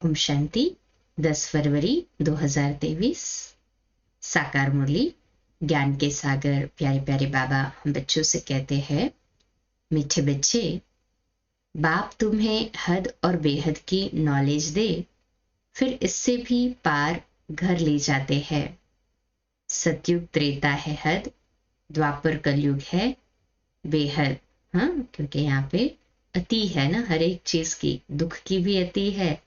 ओम शांति। 10 फरवरी 2023। साकार मुरली। ज्ञान के सागर प्यारे प्यारे बाबा हम बच्चों से कहते हैं, मीठे बच्चे, बाप तुम्हें हद और बेहद की नॉलेज दे, फिर इससे भी पार घर ले जाते हैं। सतयुग त्रेता है हद, द्वापर कलयुग है बेहद। हाँ, क्योंकि यहाँ पे अति है ना, हर एक चीज की, दुख की भी अति है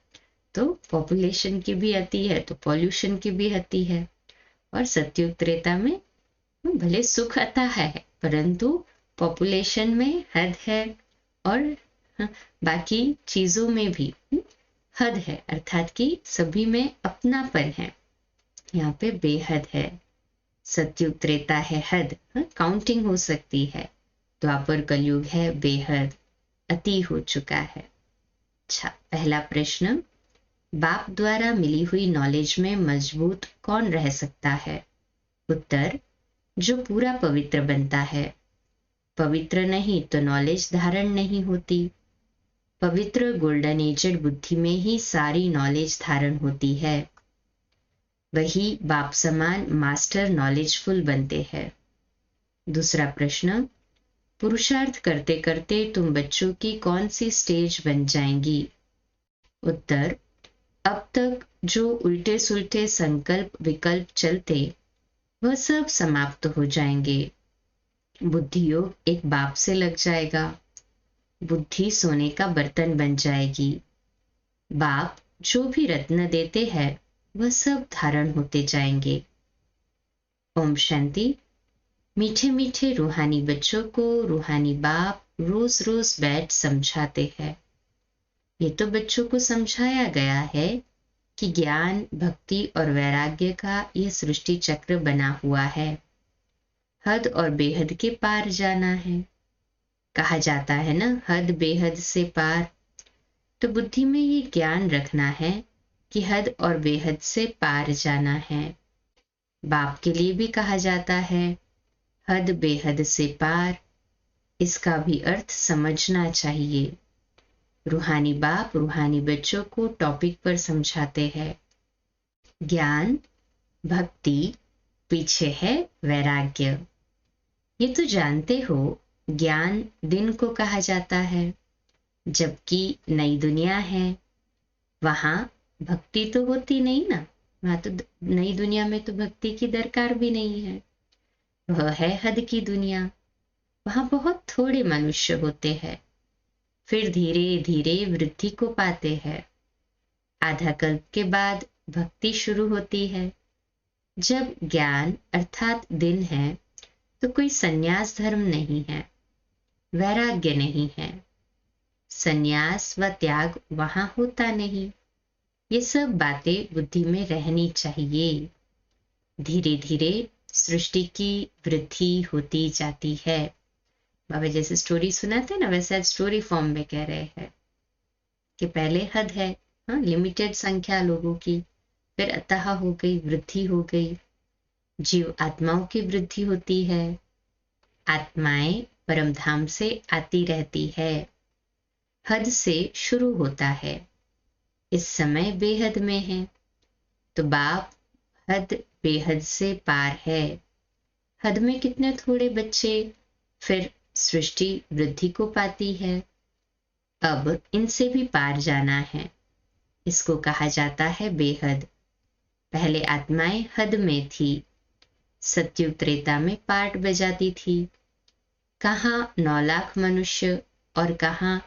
तो पॉपुलेशन की भी अति है, तो पॉल्यूशन की भी अति है। और सतयुग त्रेता में भले सुख अता है परंतु पॉपुलेशन में हद है, और बाकी चीजों में भी हद है, अर्थात कि सभी में अपनापन है। यहाँ पे बेहद है। सतयुग त्रेता है हद, काउंटिंग हो सकती है। द्वापर कलयुग है बेहद, अति हो चुका है। अच्छा, पहला प्रश्न, बाप द्वारा मिली हुई नॉलेज में मजबूत कौन रह सकता है? उत्तर, जो पूरा पवित्र बनता है। पवित्र नहीं तो नॉलेज धारण नहीं होती। पवित्र गोल्डन एजेड बुद्धि में ही सारी नॉलेज धारण होती है। वही बाप समान मास्टर नॉलेजफुल बनते हैं। दूसरा प्रश्न, पुरुषार्थ करते करते तुम बच्चों की कौन सी स्टेज बन जाएंगी? उत्तर, अब तक जो उल्टे सुल्टे संकल्प विकल्प चलते वह सब समाप्त हो जाएंगे। बुद्धि योग एक बाप से लग जाएगा। बुद्धि सोने का बर्तन बन जाएगी। बाप जो भी रत्न देते हैं वह सब धारण होते जाएंगे। ओम शांति। मीठे मीठे रूहानी बच्चों को रूहानी बाप रोज रोज बैठ समझाते हैं। ये तो बच्चों को समझाया गया है कि ज्ञान, भक्ति और वैराग्य का यह सृष्टि चक्र बना हुआ है। हद और बेहद के पार जाना है। कहा जाता है ना, हद बेहद से पार। तो बुद्धि में ये ज्ञान रखना है कि हद और बेहद से पार जाना है। बाप के लिए भी कहा जाता है हद बेहद से पार। इसका भी अर्थ समझना चाहिए। रूहानी बाप रूहानी बच्चों को टॉपिक पर समझाते हैं। ज्ञान, भक्ति, पीछे है वैराग्य। ये तो जानते हो, ज्ञान दिन को कहा जाता है, जबकि नई दुनिया है वहां भक्ति तो होती नहीं ना। वहां तो नई दुनिया में तो भक्ति की दरकार भी नहीं है। वह है हद की दुनिया। वहां बहुत थोड़े मनुष्य होते हैं, फिर धीरे धीरे वृद्धि को पाते हैं। आधा कल्प के बाद भक्ति शुरू होती है। जब ज्ञान अर्थात दिन है तो कोई संन्यास धर्म नहीं है, वैराग्य नहीं है। संन्यास व त्याग वहां होता नहीं। ये सब बातें बुद्धि में रहनी चाहिए। धीरे धीरे सृष्टि की वृद्धि होती जाती है। बाबा जैसे स्टोरी सुनाते ना, वैसे आज स्टोरी फॉर्म में कह रहे हैं कि पहले हद है, हाँ, लिमिटेड संख्या लोगों की, फिर अतः हो गई, वृद्धि हो गई। जीव आत्माओं की वृद्धि होती है। आत्माएं परमधाम से आती रहती है। हद से शुरू होता है। इस समय बेहद में है तो बाप हद बेहद से पार है। हद में कितने थोड़े बच्चे, फिर सृष्टि वृद्धि को पाती है। अब इनसे भी पार जाना है। इसको कहा जाता है बेहद। पहले आत्माएं हद में थी। सतयुग त्रेता में पार्ट बजाती थी। कहाँ 9 लाख मनुष्य और कहाँ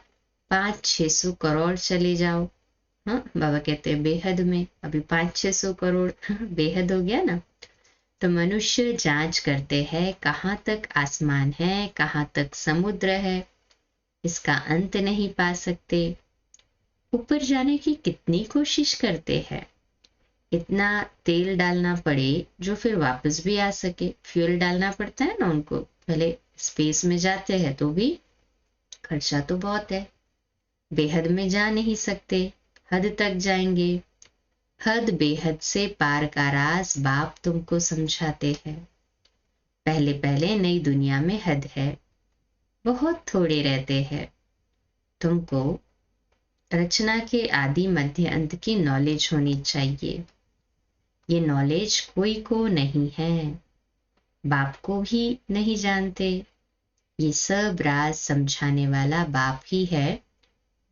500-600 करोड़ चले जाओ। हाँ, बाबा कहते हैं बेहद में अभी 500-600 करोड़ बेहद हो गया ना। तो मनुष्य जांच करते हैं कहाँ तक आसमान है, कहाँ तक समुद्र है। इसका अंत नहीं पा सकते। ऊपर जाने की कितनी कोशिश करते हैं, इतना तेल डालना पड़े जो फिर वापस भी आ सके। फ्यूल डालना पड़ता है ना उनको, पहले स्पेस में जाते हैं तो भी खर्चा तो बहुत है। बेहद में जा नहीं सकते, हद तक जाएंगे। हद बेहद से पार का राज बाप तुमको समझाते हैं। पहले पहले नई दुनिया में हद है, बहुत थोड़े रहते हैं। तुमको रचना के आदि मध्य अंत की नॉलेज होनी चाहिए। ये नॉलेज कोई को नहीं है, बाप को भी नहीं जानते। ये सब राज समझाने वाला बाप ही है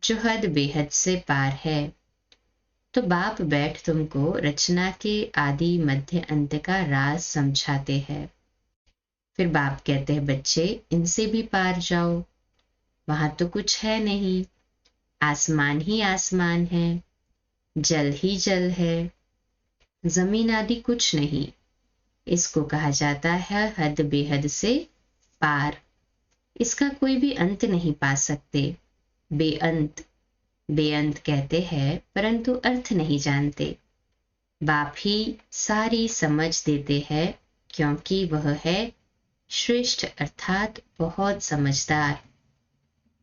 जो हद बेहद से पार है। तो बाप बैठ तुमको रचना के आदि मध्य अंत का राज समझाते हैं। फिर बाप कहते हैं बच्चे इनसे भी पार जाओ, वहां तो कुछ है नहीं, आसमान ही आसमान है, जल ही जल है, जमीन आदि कुछ नहीं। इसको कहा जाता है हद बेहद से पार। इसका कोई भी अंत नहीं पा सकते। बेअंत, बेअंत कहते हैं परंतु अर्थ नहीं जानते। बाप ही सारी समझ देते हैं क्योंकि वह है श्रेष्ठ अर्थात बहुत समझदार।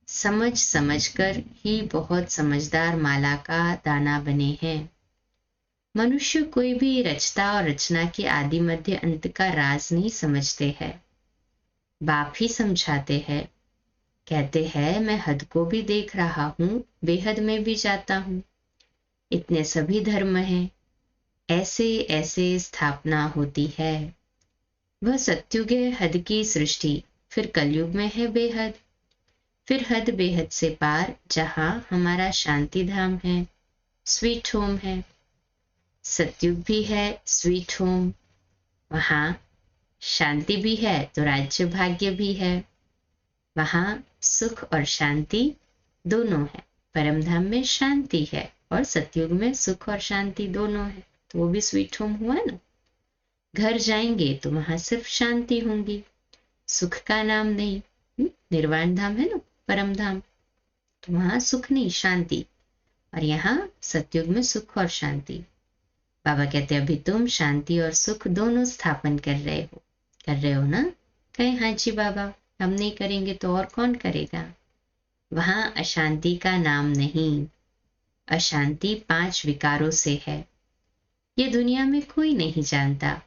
समझ समझकर ही बहुत समझदार माला का दाना बने हैं। मनुष्य कोई भी रचता और रचना के आदि मध्य अंत का राज नहीं समझते हैं। बाप ही समझाते हैं। कहते हैं मैं हद को भी देख रहा हूँ, बेहद में भी जाता हूँ। इतने सभी धर्म हैं, ऐसे ऐसे स्थापना होती है। वह सत्युग है हद की सृष्टि, फिर कलयुग में है बेहद, फिर हद बेहद से पार जहां हमारा शांति धाम है, स्वीट होम है। सत्युग भी है स्वीट होम, वहां शांति भी है तो राज्य भाग्य भी है। वहां सुख और शांति दोनों है। परम धाम में शांति है और सतयुग में सुख और शांति दोनों है, तो वो भी स्वीट होम हुआ ना। घर जाएंगे तो वहां सिर्फ शांति होंगी, सुख का नाम नहीं। निर्वाण धाम है ना, परम धाम, तो वहां सुख नहीं शांति। और यहाँ सतयुग में सुख और शांति। बाबा कहते अभी तुम शांति और सुख दोनों स्थापन कर रहे हो ना। कहे हाँ जी बाबा, हम नहीं करेंगे तो और कौन करेगा। वहां अशांति का नाम नहीं। अशांति 5 विकारों से है, ये दुनिया में कोई नहीं जानता।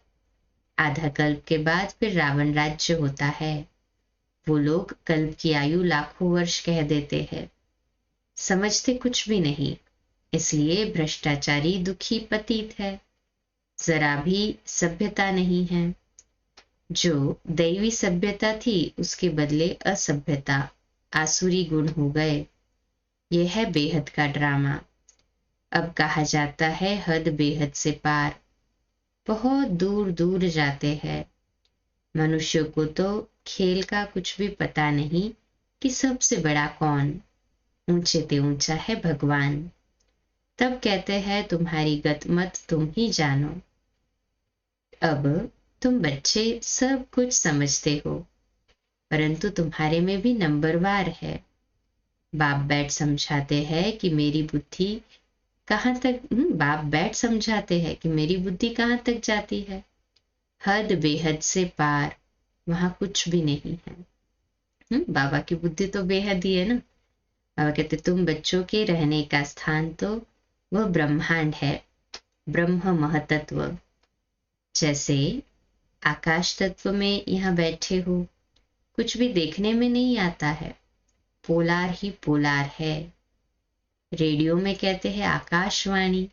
आधा कल्प के बाद फिर रावण राज्य होता है। वो लोग कल्प की आयु लाखों वर्ष कह देते हैं, समझते कुछ भी नहीं, इसलिए भ्रष्टाचारी दुखी पतित है। जरा भी सभ्यता नहीं है। जो दैवी सभ्यता थी उसके बदले असभ्यता, आसुरी गुण हो गए। यह है बेहद का ड्रामा। अब कहा जाता है हद बेहद से पार, बहुत दूर दूर जाते हैं। मनुष्य को तो खेल का कुछ भी पता नहीं कि सबसे बड़ा कौन, ऊंचे ते ऊंचा है भगवान। तब कहते हैं तुम्हारी गत मत तुम ही जानो। अब तुम बच्चे सब कुछ समझते हो, परंतु तुम्हारे में भी नंबरवार है। बाप बैठ समझाते हैं कि मेरी बुद्धि कहाँ तक, बाप बैठ समझाते हैं कि मेरी बुद्धि कहाँ तक जाती है। हद बेहद से पार, वहां कुछ भी नहीं है। बाबा की बुद्धि तो बेहद ही है ना। बाबा कहते तुम बच्चों के रहने का स्थान तो वह ब्रह्मांड है, ब्रह्म महतत्व। जैसे आकाश तत्व में यहाँ बैठे हो, कुछ भी देखने में नहीं आता है, पोलार ही पोलार है। रेडियो में कहते हैं आकाशवाणी।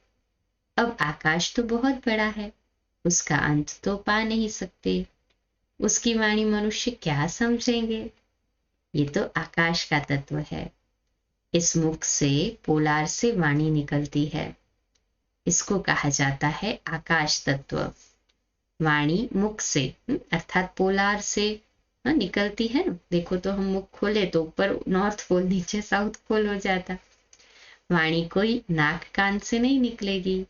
अब आकाश तो बहुत बड़ा है, उसका अंत तो पा नहीं सकते, उसकी वाणी मनुष्य क्या समझेंगे। ये तो आकाश का तत्व है। इस मुख से पोलार से वाणी निकलती है, इसको कहा जाता है आकाश तत्व। वाणी मुख से अर्थात पोलार से निकलती है ना। देखो तो हम मुख खोले तो ऊपर नॉर्थ पोल, नीचे साउथ पोल हो जाता। वाणी कोई नाक कान से नहीं निकलेगी।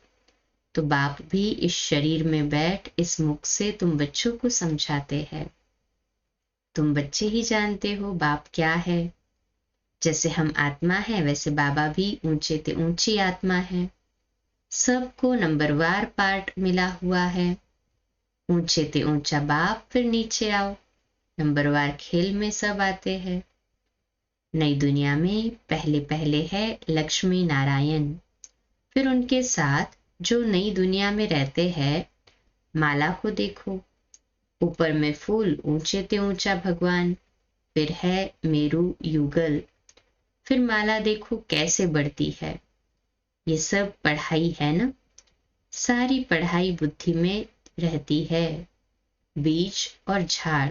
तो बाप भी इस शरीर में बैठ इस मुख से तुम बच्चों को समझाते हैं। तुम बच्चे ही जानते हो बाप क्या है। जैसे हम आत्मा है वैसे बाबा भी ऊंचे ते ऊंची आत्मा है। सबको नंबरवार पार्ट मिला हुआ है। ऊंचे ते ऊंचा बाप, फिर नीचे आओ, नंबरवार खेल में सब आते हैं। नई दुनिया में पहले पहले है लक्ष्मी नारायण, फिर उनके साथ जो नई दुनिया में रहते हैं, माला को देखो, ऊपर में फूल, ऊंचे ते ऊंचा भगवान, फिर है मेरू युगल, फिर माला देखो कैसे बढ़ती है। ये सब पढ़ाई है ना। सारी पढ़ाई बुद्धि में रहती है। बीज और झाड़।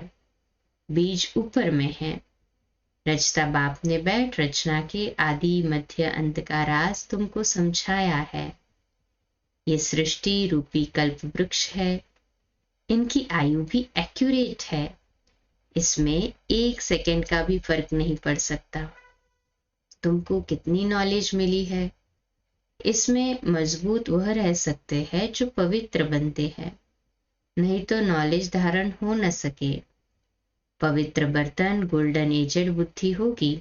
बीज ऊपर में है। रचता बाप ने बैठ रचना के आदि मध्य अंत का राज तुमको समझाया है। ये सृष्टि रूपी कल्प वृक्ष है। इनकी आयु भी एक्यूरेट है। इसमें 1 सेकंड का भी फर्क नहीं पड़ सकता। तुमको कितनी नॉलेज मिली है। इसमें मजबूत वह रह सकते हैं जो पवित्र बनते हैं, नहीं तो नॉलेज धारण हो न सके। पवित्र बर्तन गोल्डन एजेड बुद्धि होगी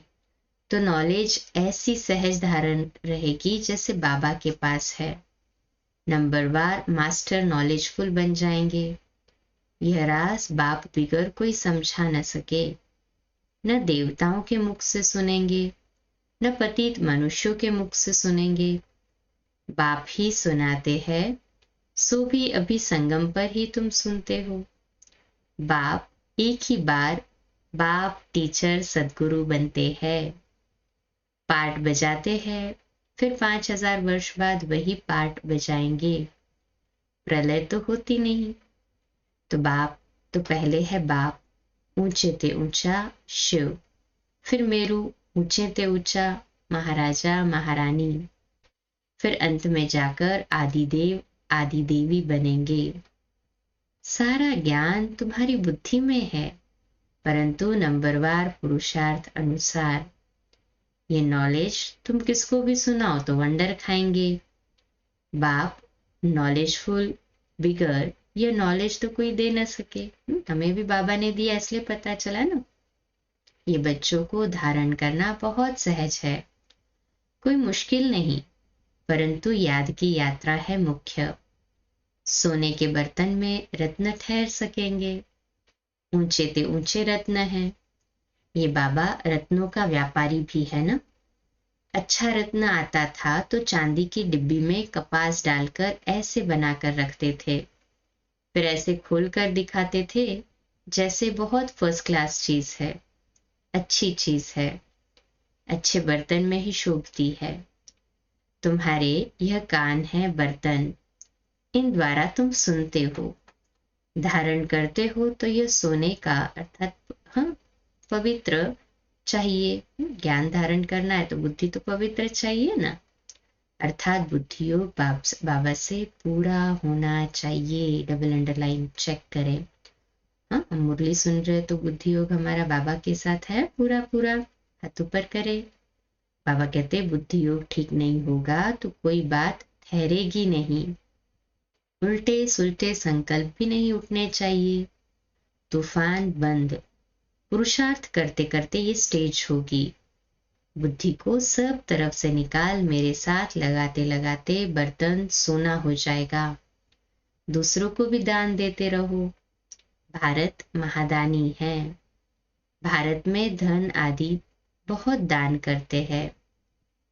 तो नॉलेज ऐसी सहज धारण रहेगी जैसे बाबा के पास है। नंबरवार मास्टर नॉलेजफुल बन जाएंगे। यह राज बाप बिगर कोई समझा न सके। न देवताओं के मुख से सुनेंगे, न पतित मनुष्यों के मुख से सुनेंगे। बाप ही सुनाते हैं, सो भी अभी संगम पर ही तुम सुनते हो। बाप एक ही बार बाप टीचर सदगुरु बनते हैं। पाठ बजाते हैं, फिर 5000 वर्ष बाद वही पाठ बजाएंगे। प्रलय तो होती नहीं। तो बाप तो पहले है बाप, ऊंचे ते ऊंचा शिव, फिर मेरू, ऊंचे ते ऊंचा महाराजा महारानी, फिर अंत में जाकर आदिदेव आदि देवी बनेंगे। सारा ज्ञान तुम्हारी बुद्धि में है, परंतु नंबरवार पुरुषार्थ अनुसार। ये नॉलेज तुम किसको भी सुनाओ तो वंडर खाएंगे। बाप नॉलेजफुल बिगर ये नॉलेज तो कोई दे न सके। हमें भी बाबा ने दिया इसलिए पता चला ना। ये बच्चों को धारण करना बहुत सहज है, कोई मुश्किल नहीं, परंतु याद की यात्रा है मुख्य। सोने के बर्तन में रत्न ठहर सकेंगे। ऊंचे ते ऊंचे रत्न है। ये बाबा रत्नों का व्यापारी भी है ना। अच्छा रत्न आता था तो चांदी की डिब्बी में कपास डालकर ऐसे बनाकर रखते थे, फिर ऐसे खोलकर दिखाते थे जैसे बहुत फर्स्ट क्लास चीज है, अच्छी चीज है, अच्छे बर्तन में ही शोभती है। तुम्हारे यह कान है बर्तन, इन द्वारा तुम सुनते हो, धारण करते हो तो यह सोने का अर्थात हाँ पवित्र चाहिए। ज्ञान धारण करना है तो बुद्धि तो पवित्र चाहिए ना, अर्थात बुद्धि योग बाबा से पूरा होना चाहिए। डबल अंडरलाइन चेक करें। हाँ हम मुरली सुन रहे तो बुद्धि योग हमारा बाबा के साथ है पूरा पूरा। हाथ ऊपर करे। बाबा कहते बुद्धि योग ठीक नहीं होगा तो कोई बात ठहरेगी नहीं। उल्टे सुलटे संकल्प भी नहीं उठने चाहिए। तूफान बंद। पुरुषार्थ करते करते ये स्टेज होगी। बुद्धि को सब तरफ से निकाल मेरे साथ लगाते लगाते बर्तन सोना हो जाएगा। दूसरों को भी दान देते रहो। भारत महादानी है। भारत में धन आदि बहुत दान करते हैं।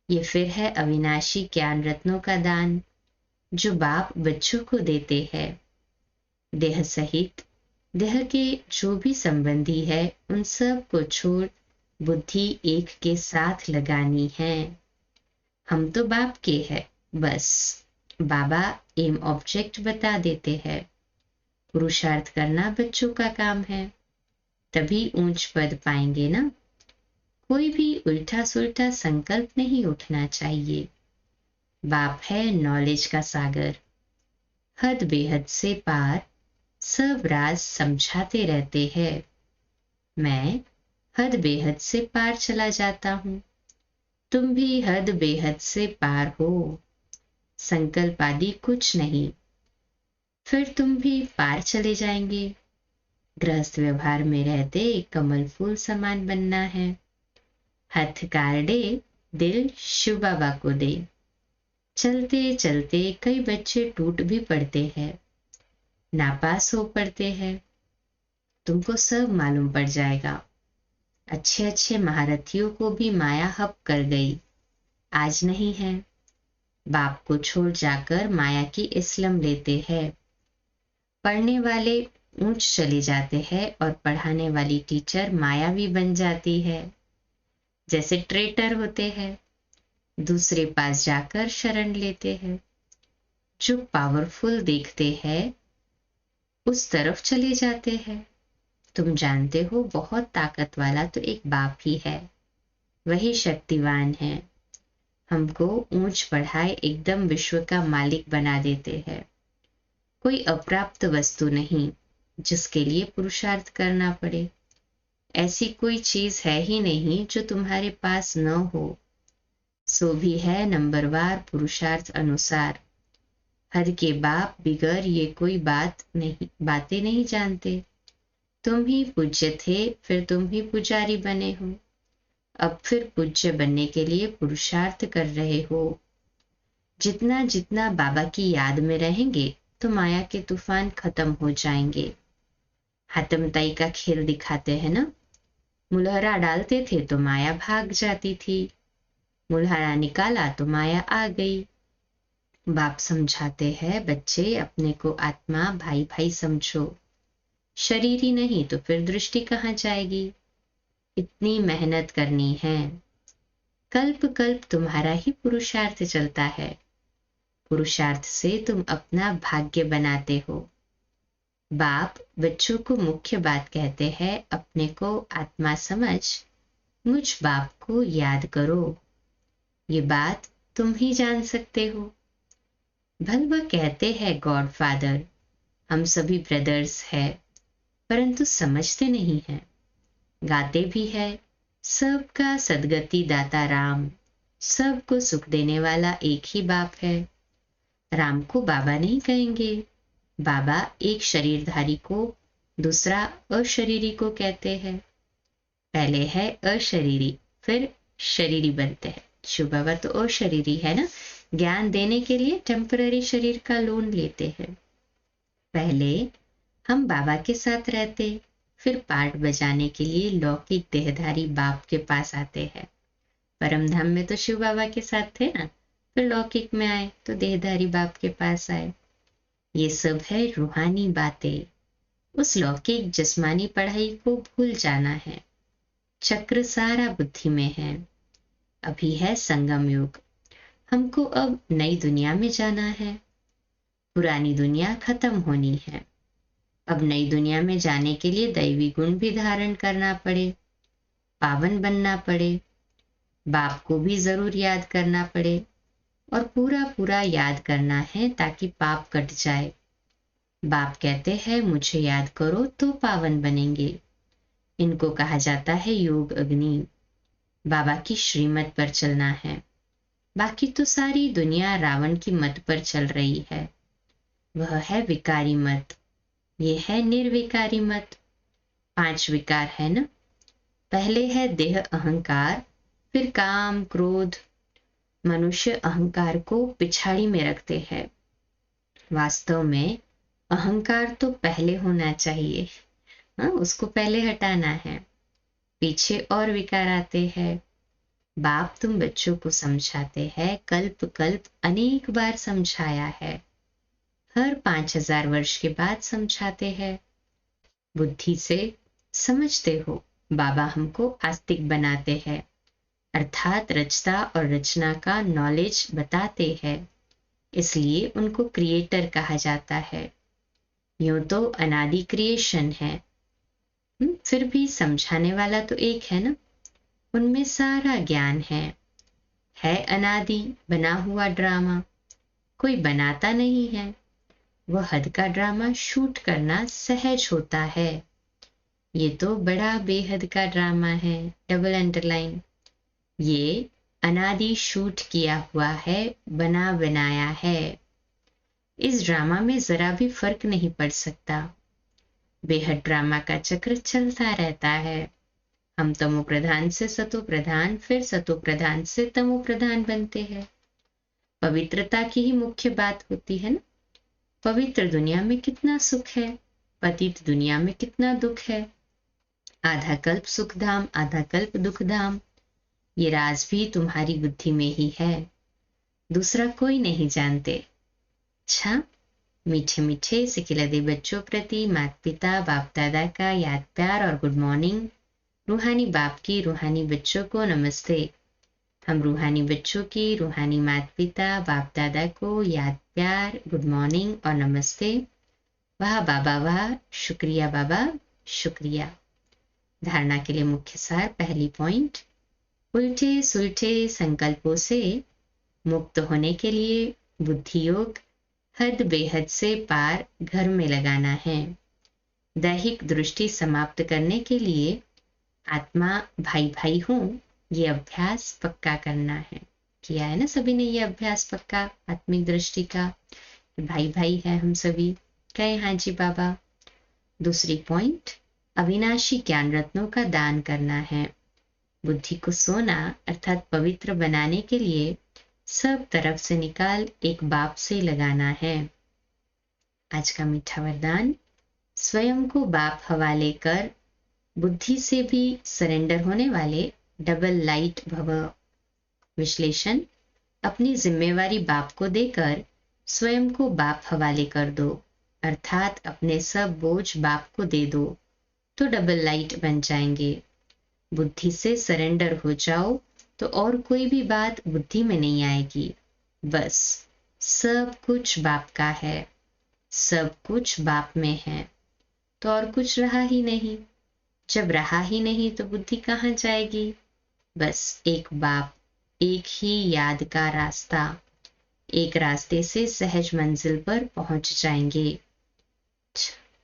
ये फिर है अविनाशी ज्ञान रत्नों का दान जो बाप बच्चों को देते हैं। देह सहित देह के जो भी संबंधी है उन सब को छोड़ बुद्धि एक के साथ लगानी है। हम तो बाप के हैं, बस बाबा एम ऑब्जेक्ट बता देते हैं। पुरुषार्थ करना बच्चों का काम है, तभी ऊंच पद पाएंगे ना। कोई भी उल्टा सुल्टा संकल्प नहीं उठना चाहिए। बाप है नॉलेज का सागर, हद बेहद से पार सब राज समझाते रहते हैं। मैं हद बेहद से पार चला जाता हूँ, तुम भी हद बेहद से पार हो। संकल्प आदि कुछ नहीं, फिर तुम भी पार चले जाएंगे। गृहस्थ व्यवहार में रहते कमल फूल समान बनना है। हथ काटे दिल शिव बाबा को दे। चलते चलते कई बच्चे टूट भी पड़ते हैं, नापास हो पड़ते हैं। तुमको सब मालूम पड़ जाएगा। अच्छे अच्छे महारथियों को भी माया हप कर गई, आज नहीं है। बाप को छोड़ जाकर माया की इस्लम लेते हैं। पढ़ने वाले ऊंच चले जाते हैं और पढ़ाने वाली टीचर मायावी बन जाती है। जैसे ट्रेटर होते हैं, दूसरे पास जाकर शरण लेते हैं। जो पावरफुल देखते हैं उस तरफ चले जाते हैं। तुम जानते हो बहुत ताकत वाला तो एक बाप ही है, वही शक्तिवान है। हमको ऊंच बढ़ाए एकदम विश्व का मालिक बना देते हैं। कोई अप्राप्त वस्तु नहीं जिसके लिए पुरुषार्थ करना पड़े। ऐसी कोई चीज है ही नहीं जो तुम्हारे पास न हो। सो भी है नंबरवार पुरुषार्थ अनुसार। हद के बाप बिगर ये कोई बातें नहीं जानते। तुम ही पूज्य थे, फिर तुम ही पुजारी बने हो। अब फिर पूज्य बनने के लिए पुरुषार्थ कर रहे हो। जितना जितना बाबा की याद में रहेंगे तो माया के तूफान खत्म हो जाएंगे। हातमताई का खेल दिखाते हैं ना, मुलहरा डालते थे तो माया भाग जाती थी, मुलहरा निकाला तो माया आ गई। बाप समझाते हैं, बच्चे अपने को आत्मा भाई भाई समझो। शरीर ही नहीं तो फिर दृष्टि कहाँ जाएगी। इतनी मेहनत करनी है। कल्प कल्प तुम्हारा ही पुरुषार्थ चलता है। पुरुषार्थ से तुम अपना भाग्य बनाते हो। बाप बच्चों को मुख्य बात कहते हैं, अपने को आत्मा समझ मुझ बाप को याद करो। ये बात तुम ही जान सकते हो। भल वह कहते हैं गॉड फादर, हम सभी ब्रदर्स हैं, परंतु समझते नहीं हैं। गाते भी है, सबका सदगति दाता राम, सबको सुख देने वाला एक ही बाप है। राम को बाबा नहीं कहेंगे। बाबा एक शरीरधारी को दूसरा अशरीरी को कहते हैं। पहले है अशरीरी, फिर शरीरी बनते हैं। शिव बाबा तो अशरीरी है ना, ज्ञान देने के लिए टेम्पररी शरीर का लोन लेते हैं। पहले हम बाबा के साथ रहते, फिर पार्ट बजाने के लिए लौकिक देहधारी बाप के पास आते हैं। परमधाम में तो शिव बाबा के साथ थे ना, फिर लौकिक में आए तो देहधारी बाप के पास आए। ये सब है रूहानी बातें। उस लौकिक जिस्मानी पढ़ाई को भूल जाना है। चक्र सारा बुद्धि में है। अभी है संगम युग। हमको अब नई दुनिया में जाना है। पुरानी दुनिया खत्म होनी है। अब नई दुनिया में जाने के लिए दैवी गुण भी धारण करना पड़े, पावन बनना पड़े, बाप को भी जरूर याद करना पड़े और पूरा पूरा याद करना है ताकि पाप कट जाए। बाप कहते हैं मुझे याद करो तो पावन बनेंगे। इनको कहा जाता है योग अग्नि। बाबा की श्रीमत पर चलना है। बाकी तो सारी दुनिया रावण की मत पर चल रही है। वह है विकारी मत, ये है निर्विकारी मत। 5 विकार है ना। पहले है देह अहंकार, फिर काम क्रोध। मनुष्य अहंकार को पिछाड़ी में रखते हैं। वास्तव में अहंकार तो पहले होना चाहिए। उसको पहले हटाना है, पीछे और विकार आते हैं। बाप तुम बच्चों को समझाते हैं, कल्प कल्प अनेक बार समझाया है, हर 5000 वर्ष के बाद समझाते हैं। बुद्धि से समझते हो। बाबा हमको आस्तिक बनाते हैं, अर्थात रचता और रचना का नॉलेज बताते हैं, इसलिए उनको क्रिएटर कहा जाता है। यूं तो अनादि क्रिएशन है, फिर भी समझाने वाला तो एक है ना। उनमें सारा ज्ञान है अनादि बना हुआ ड्रामा। कोई बनाता नहीं है। वह हद का ड्रामा शूट करना सहज होता है। ये तो बड़ा बेहद का ड्रामा है, डबल अंडरलाइन। ये अनादि शूट किया हुआ है, बना बनाया है। इस ड्रामा में जरा भी फर्क नहीं पड़ सकता। बेहद ड्रामा का चक्र चलता रहता है। हम तमो प्रधान से सतो प्रधान, फिर सतो प्रधान से तमो प्रधान बनते हैं। पवित्रता की ही मुख्य बात होती है ना। पवित्र दुनिया में कितना सुख है, पतित दुनिया में कितना दुख है। आधा कल्प सुख धाम, आधा कल्प दुख धाम। ये राज भी तुम्हारी बुद्धि में ही है, दूसरा कोई नहीं जानते। अच्छा, मीठे मीठे सिकिलदे बच्चों प्रति माता पिता बाप दादा का याद प्यार और गुड मॉर्निंग। रूहानी बाप की रूहानी बच्चों को नमस्ते। हम रूहानी बच्चों की रूहानी माता पिता बाप दादा को याद प्यार गुड मॉर्निंग और नमस्ते। वाह बाबा वाह, शुक्रिया बाबा शुक्रिया। धारणा के लिए मुख्य सार। पहली पॉइंट, उल्टे सुलटे संकल्पों से मुक्त होने के लिए बुद्धि योग हद बेहद से पार घर में लगाना है। दैहिक दृष्टि समाप्त करने के लिए आत्मा भाई भाई हूं, ये अभ्यास पक्का करना है। किया है ना सभी ने ये अभ्यास पक्का आत्मिक दृष्टि का, भाई भाई है हम सभी। कहे हाँ जी बाबा। दूसरी पॉइंट, अविनाशी ज्ञान रत्नों का दान करना है। बुद्धि को सोना अर्थात पवित्र बनाने के लिए सब तरफ से निकाल एक बाप से लगाना है। आज का मीठा वरदान, स्वयं को बाप हवाले कर बुद्धि से भी सरेंडर होने वाले डबल लाइट भव। विश्लेषण, अपनी जिम्मेवारी बाप को देकर स्वयं को बाप हवाले कर दो, अर्थात अपने सब बोझ बाप को दे दो तो डबल लाइट बन जाएंगे। बुद्धि से सरेंडर हो जाओ तो और कोई भी बात बुद्धि में नहीं आएगी। बस सब कुछ बाप का है, सब कुछ बाप में है, तो और कुछ रहा ही नहीं। जब रहा ही नहीं तो बुद्धि कहाँ जाएगी। बस एक बाप, एक ही याद का रास्ता, एक रास्ते से सहज मंजिल पर पहुंच जाएंगे।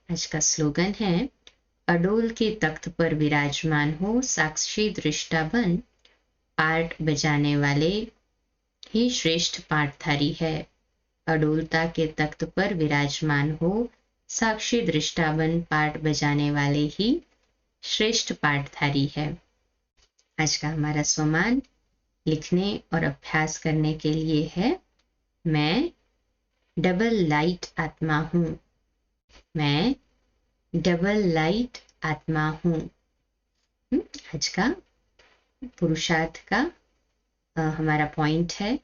आज का स्लोगन है, अडोल के तख्त पर विराजमान हो साक्षी दृष्टा बन, पाठ बजाने वाले ही श्रेष्ठ पाठधारी है। अडोलता के तख्त पर विराजमान हो साक्षी दृष्टा बन, पाठ बजाने वाले ही श्रेष्ठ पाठधारी है। आज का हमारा स्वमान लिखने और अभ्यास करने के लिए है, मैं डबल लाइट आत्मा हूं। मैं डबल लाइट आत्मा हूं। आज का पुरुषार्थ का हमारा पॉइंट है,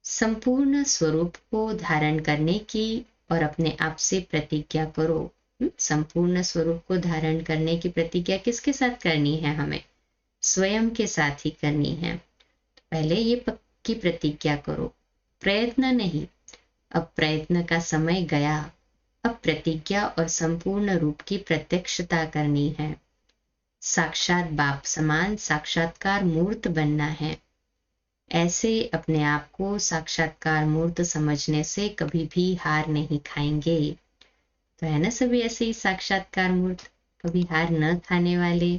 संपूर्ण स्वरूप को धारण करने की और अपने आप से प्रतिज्ञा करो। संपूर्ण स्वरूप को धारण करने की प्रतिज्ञा किसके साथ करनी है? हमें स्वयं के साथ ही करनी है। तो पहले ये पक्की प्रतिज्ञा करो, प्रयत्न नहीं। अब प्रयत्न का समय गया, अब प्रतिज्ञा और संपूर्ण रूप की प्रत्यक्षता करनी है। साक्षात बाप समान साक्षात्कार मूर्त बनना है। ऐसे अपने आप को साक्षात्कार मूर्त समझने से कभी भी हार नहीं खाएंगे। तो है ना सभी ऐसे ही साक्षात्कार मूर्त, कभी हार न खाने वाले।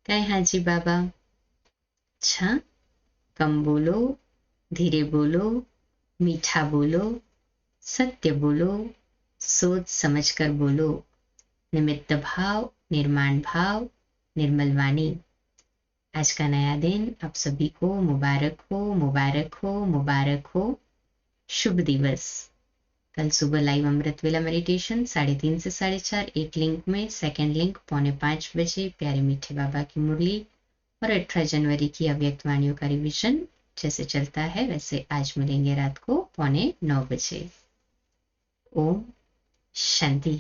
कहे हाँ जी बाबा। अच्छा, कम बोलो, धीरे बोलो, मीठा बोलो, सत्य बोलो, सोच समझकर बोलो, निमित्त भाव, निर्माण भाव, निर्मल वाणी। आज का नया दिन आप सभी को मुबारक हो, मुबारक हो, मुबारक हो। शुभ दिवस। कल सुबह लाइव अमृत वेला मेडिटेशन 3:30 से 4:30, एक लिंक में, सेकंड लिंक 4:45 बजे प्यारे मीठे बाबा की मुरली, और 18 जनवरी की अव्यक्त वाणियों का रिविजन जैसे चलता है वैसे आज मिलेंगे रात को 8:45 बजे। ओम शांति।